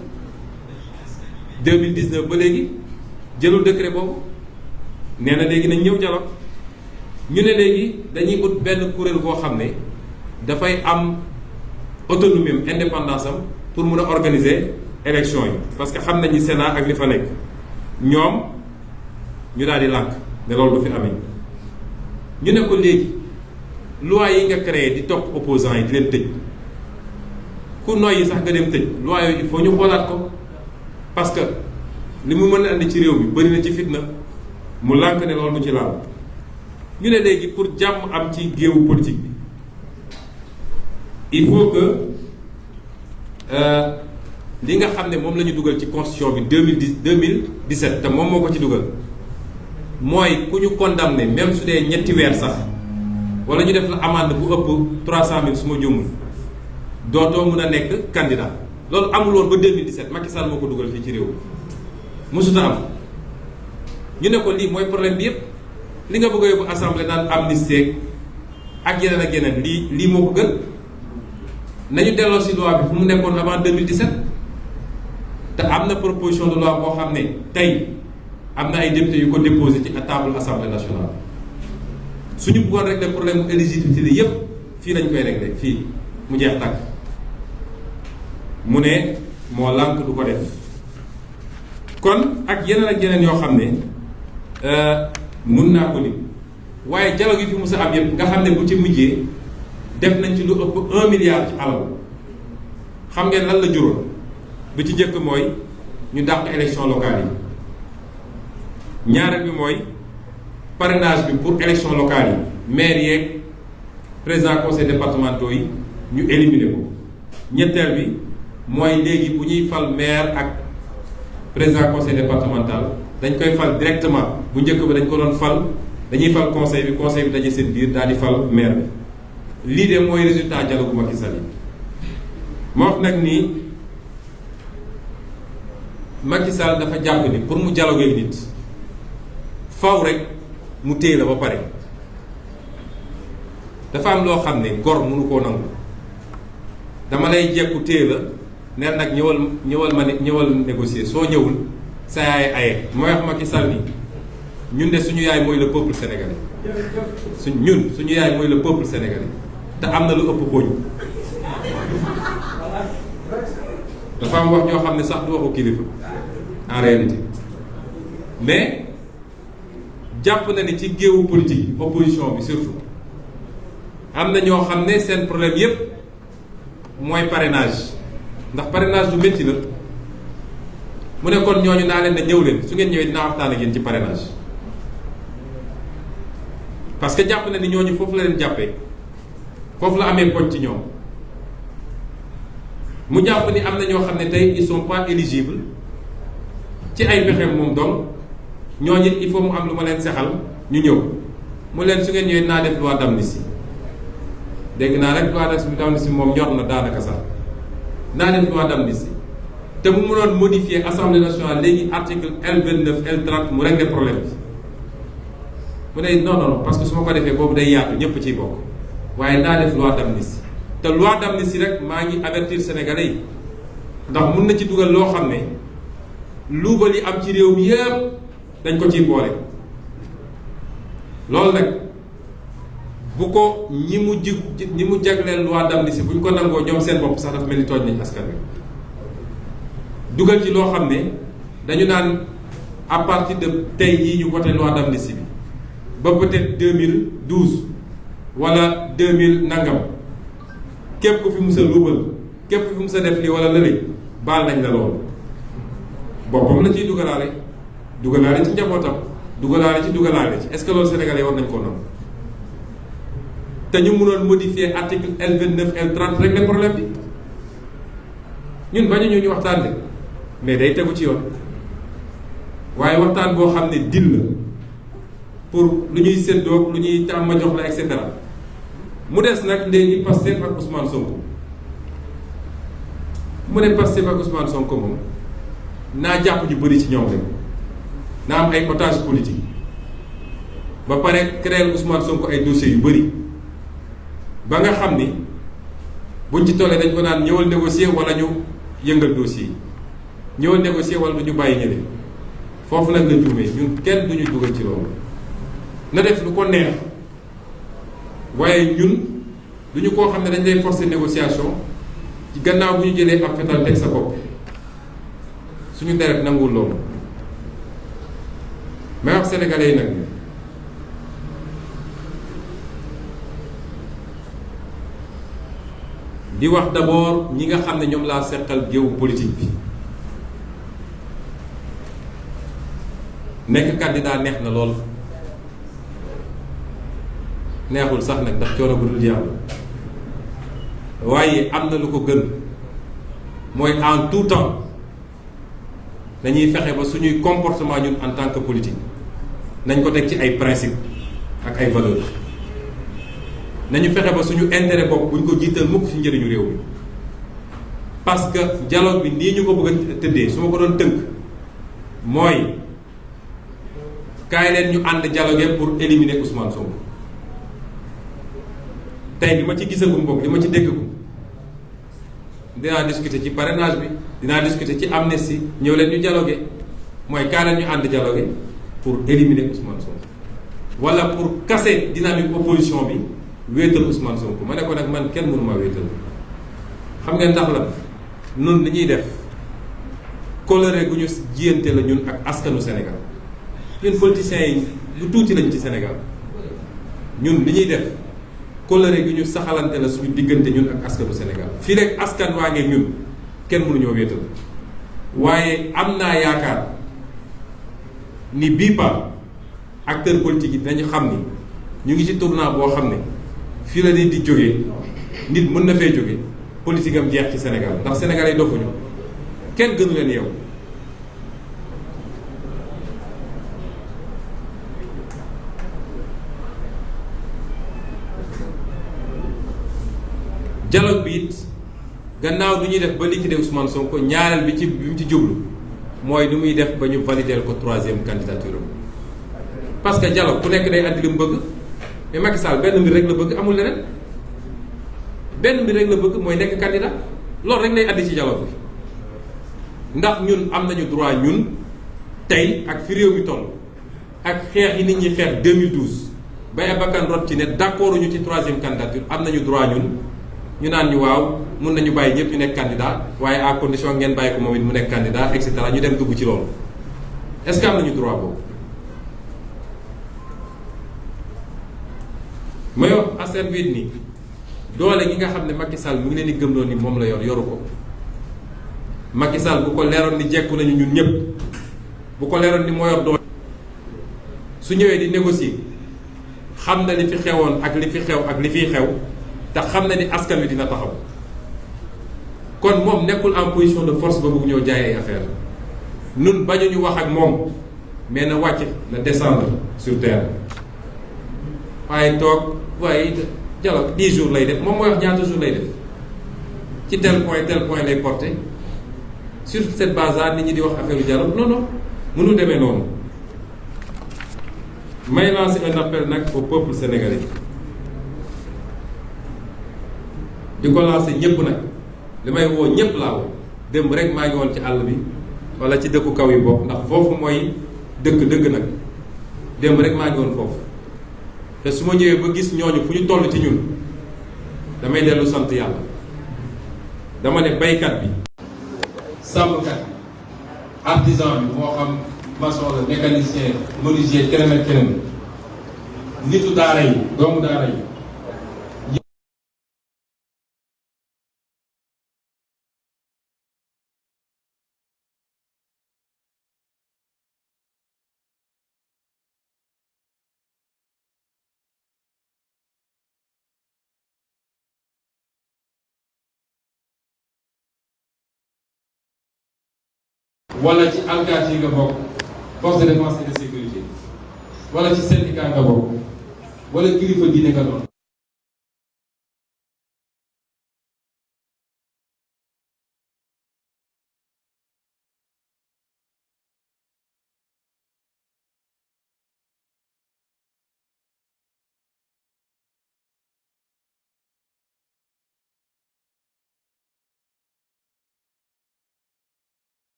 2019 ba léegi jëlul décret boobu nee na léegi nañ ñëw dialogue ñu ne léegi dañuy ut benn kuréel boo xam ne dafay am autonomie am indépendance am pour mun a organiser élection yi parce que xam nañu Sénat ak li fa nekk ñoom ñu daal di lànk ne loolu du fi amee ñu ne ko léegi loi yi nga créé di topp opposants yi di leen tëj ku noyyi sax nga dem tëj loi yooyu il faut ñu xoolaat ko parce que li mu mën a andi ci réew mi bëri na ci fitna mu lànk ne loolu du ci laal ñu ne léegi pour jàmm am ci géewu politique bi il faut que li nga xam ne moom la ñu dugal ci constitution bi 2017 te moom moo ko ci dugal mooy ku ñu condamné même su dee ñetti weer sax wala ñu def la amende bu ëpp 300 000 su ma juumul dootoo mën a nekk candidat loolu amul woon ba 2017 Macky Sall moo ko dugal fii ci réew mi mësuta am ñu ne ko lii mooy problème bi yépp li nga bëgg a yóbbu assemblée naan amnistie ak yeneen lii moo ko gën nañu delloo si loi bi fu mu nekkoon avant 2017 te am na proposition de loi boo xam ne tey am na ay députés yu ko déposé ci table assemblée nationale suñu bëggoon régler problème mu éligibilité yépp fii lañ koy régler fii mu jeex tàkk mu ne moo lànk du ko def kon ak yeneen yoo xam ne mun naa ko ni waaye dialogue yi fi mos a am yépp nga xam ne bu ci mujjee def nañ ci lu ëpp 1 milliard ci alal xam ngeen lan la juróom bi ci njëkk mooy ñu dàq élection locale yi ñaareel bi mooy parrainage bi pour élection locale yi maire yeeg président conseil départementaux yi ñu éliminer ko ñetteel bi mooy léegi bu ñuy fal maire ak président conseil départemental dañ koy fal directement bu njëkk ba dañ ko doon fal dañuy fal conseil bi daje seen biir daal di fal maire bi lii de mooy résultat dialogue bu Macky Sall yi moo wax nag nii Macky Sall dafa jàpp ni pour mu dialoguer nit faw rek mu téye la ba pare dafa am loo xam ne gor mënu koo nangu dama lay jekku téye la neen nag ñëwal négocier soo ñëwul sa yaay aye mooy wax Macky Sall ni ñun de suñu yaay mooy le peuple sénégalais suñu yaay mooy le peuple sénégalais te am na lu ëpp xooñ dafa am wax ñoo xam ne sax du waxu kilifa en réalité mais jàpp na ni ci géewu politique bi opposition bi surtout am na ñoo xam ne seen problème yépp mooy parrainage ndax parrainage du métti la mu ne kon ñooñu naa leen ne ñëw leen su ngeen ñëwee dinaa waxtaan ak yéen ci parrainage parce que jàpp na ni ñooñu foofu la leen jàppee foofu la amee poñ ci ñoom mu jàpp ni am na ñoo xam ne tey ils sont pas éligibles ci ay pexeem moom donc ñooñu il faut mu am lu ma leen sexal ñu ñëw mu leen su ngeen ñëwee naa def loi d'amnistie dégg naa rek loi d'amnistie moom ñor na daanaka sax naa def loi d'amnistie te mu mënoon modifier assemblée nationale léegi article L29 L30 mu régler problème bi mu ne non parce que su ma ko defee boobu day yaatu ñëpp ciy bokk waaye naa def loi d'amnistie te loi d'amnistie rek maa ngi avertir sénégalais yi ndax mun na ci dugal loo xam ne luubal yi am ci réew mi yëpp dañ ko ciy boole loolu nag bu ko ñi mu jagleel loi d'amnistie bu ñu ko nangoo ñoom seen bopp sax dafa mel ni tooñ nañ askan wi dugal ci loo xam ne dañu naan à partir de tey jii ñu voté loi d'amnistie bi ba peut-être 2012 wala 2000 nangam képp ku fi mus a luubal képp ku fi mus a def lii wala lële baal nañ la loolu boppam la ciy dugalaale ci njabootam dugalaale ci est-ce que loolu sénégalais war nañ koo noonu te ñu mënoon modifier article L29 L30 rek le problème bi ñun bañu ñu waxtaan de mais day tegu ci yoon waaye waxtaan boo xam ne dil la pour lu ñuy séddoo lu ñuy tàmm ma jox la et cetera mu des nag léegi Pastef ak Ousmane Sonko mu ne Pastef ak Ousmane Sonko moom naa jàpp ñu bëri ci ñoom rek naa am ay otage politique ba pare créer Ousmane Sonko ay dossiers yu bëri ba nga xam ni buñ ci tollee dañ ko naan ñëwal négocier wala ñu yëngal dossier yi ñëwal négocier wala du ñu bàyyi ñële foofu nag la juumee ñun kenn duñu dugal ci loolu na def lu ko neex waaye ñun duñu koo xam ne dañ lay forcer négociation ci gannaaw bu ñu jëlee ab fetal teg sa bopp suñu deret nanguwul loolu may wax sénégalais yi nag di wax d'abord ñi nga xam ne ñoom laa seqal géewu politique bi nekk candidat neex na lool neexul sax nag ndax coono bu dul yàlla waaye am na lu ko gën mooy en tout temps dañuy fexe ba suñuy comportement ñun en tant que politique nañ ko teg ci ay principe ak ay valeurs nañu fexe ba suñu intérêt bopp bu ñu ko jiital mukk ci njëriñu réew mi parce que dialogue bi nii ñu ko bëgg a tëddee su ma ko doon tënk mooy kaay leen ñu ànd dialogue pour éliminer Ousmane Sonko tey li ma ci gisagum bopp li ma ci déggagum dinaa discuter ci parrainage bi dinaa discuter ci amnistie ñëw leen ñu dialogue mooy kaay leen ñu ànd dialogue pour éliminer Ousmane Sonko wala pour casser dynamique opposition bi wéetal Ousmane Sonko ma ne ko nag man kenn mënu maa wéetal xam ngeen ndax la nun li ñuy def coloré gu ñu jiyante la ñun ak askanu Sénégal ñun politiciens yi lu tuuti lañ ci Sénégal ñun li ñuy def coloré gu ñu saxalante la suñu diggante ñun ak askanu Sénégal fii rek askan waa ngee ñun kenn mënuñoo wéetal waaye am naa yaakaar ni bii pa acteur politique yi dinañu xam ni ñu ngi ci tournant boo xam ne fii la nit di jógee nit mën na fee jóge politique am jeex ci Sénégal ndax Sénégal yi dofuñu kenn gënu leen yow dialogue bi it gannaaw du ñuy def ba liquider Ousmane Sonko ñaareel bi mu ci jublu mooy nu muy def ba ñu valider ko 3e candidature parce que dialogue ku nekk day andi li mu bëgg mais Macky Sall benn mbir rek la bëgg amul leneen benn mbir rek la bëgg mooy nekk candidat loolu rek lay andi ci dialogue bi ndax ñun am nañu droit ñun tey ak fi réew mi toll ak xeex yi nit ñi xeex 2012 bay bakkan rot ci ne d'accord ñu ci 3e candidature am nañu droit ñun ñu naan ñu waaw mun nañu bàyyi ñëpp ñu nekk candidat waaye à condition ngeen bàyyi ko moom it mu nekk candidat et cetera ñu dem dugg ci loolu est-ce que am nañu droit boobu. may wax askan wi ni doole gi nga xam ne Macky Sall mu ngi leen di gëmloo ni moom la yoru ko Macky Sall bu ko leeroon ni jekku nañu ñun ñëpp bu ko leeroon ni moo yor doole su ñëwee di négocier xam na li fi xewoon ak li fi xew ak li fiy xew te xam na ni askan wi dina taxaw kon moom nekkul en position de force ba bëgg ñoo jaay ay affaire nun bañu ñu wax ak moom mais na wàcc na descendre sur terre waaye toog waaye dialogue 10 jours lay def moom mooy wax ñaata jours lay def ci tel point lay porté sur cette base là nit ñi di wax affaire dialogue non non mënul demee noonu. may lancer un appel nag au peuple sénégalais di ko lancer ñëpp nag li may woo ñëpp laa woo démb rek maa ngi woon ci àll bi wala ci dëkku kaw yi bokk ndax foofu mooy dëgg nag démb rek maa ngi woon foofu. te su ma ñëwee ba gis ñooñu fu ñu toll ci ñun damay dellu sant yàlla dama ne baykat bi sàmmkat bi artisan bi moo xam maçon la mécanicien menuisier keneen ak keneen nitu daara yi doomu daara yi wala ci alkaati yi nga bokk force de défense et de sécurité wala ci syndicat nga bokk wala kilifa diine nga doon.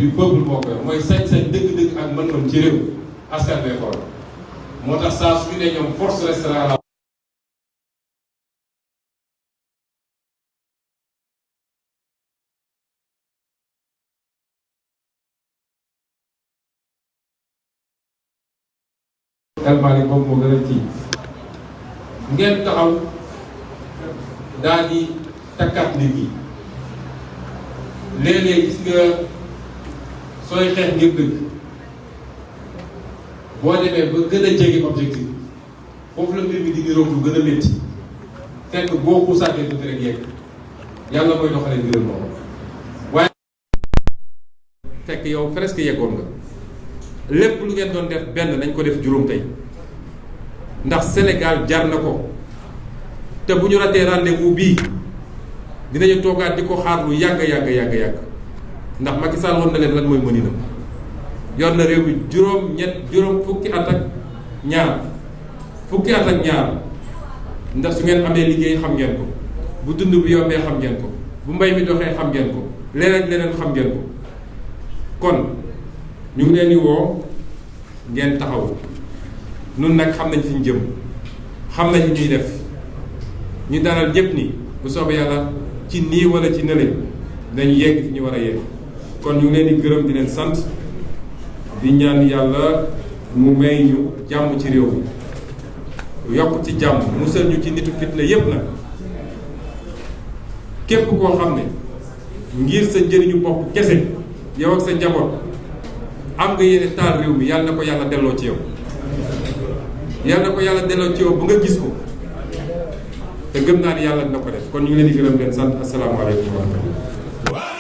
bi peuple moo koy mooy sañ-sañ dëgg-dëgg ak mën-mën ci réew askan bee xool moo tax saa su ñu ne ñoom force restera la elmali boobu moo gën a ci ngeen taxaw daal di takkaat nit ñi léeg-léeg gis nga sooy xeex ngir dëgg boo demee ba gën a jege objectif foofu la mbir mi di niroog lu gën a métti fekk boo xuusaatee tuuti rek yegg yàlla mooy doxalee mbiram moom waaye fekk yow presque yeggoon nga lépp lu ngeen doon def benn nañ ko def juróom tey ndax Sénégal jar na ko te bu ñu ratee rendez-vous bii dinañu toogaat di ko xaar lu yàgg ndax Macky Sall woon na leen lan mooy mëninam yor na réew mi juróom fukki at ak ñaar ndax su ngeen amee liggéey xam ngeen ko bu dund bi yombee xam ngeen ko bu mbay mi doxee xam ngeen ko leneen xam ngeen ko kon ñu ngi leen di woo ngeen taxaw nun nag xam nañ fi ñu jëm xam nañ ñuy def ñu dalal ñépp ni bu soobee yàlla ci nii wala ci nële dañu yegg fi ñu war a yegg kon ñu ngi leen di gërëm di leen sant di ñaan yàlla mu may ñu jàmm ci réew mi yokk ci jàmm musal ñu ci nitu fitna yépp nag képp koo xam ne ngir sa njëriñu bopp kese yow ak sa njaboot am nga yéene taal réew mi yàlla na ko yàlla delloo ci yow ba nga gis ko te gëm naa ni yàlla dina ko def kon ñu ngi leen di gërëm leen sant asalaamaaleykum wa rahmatulah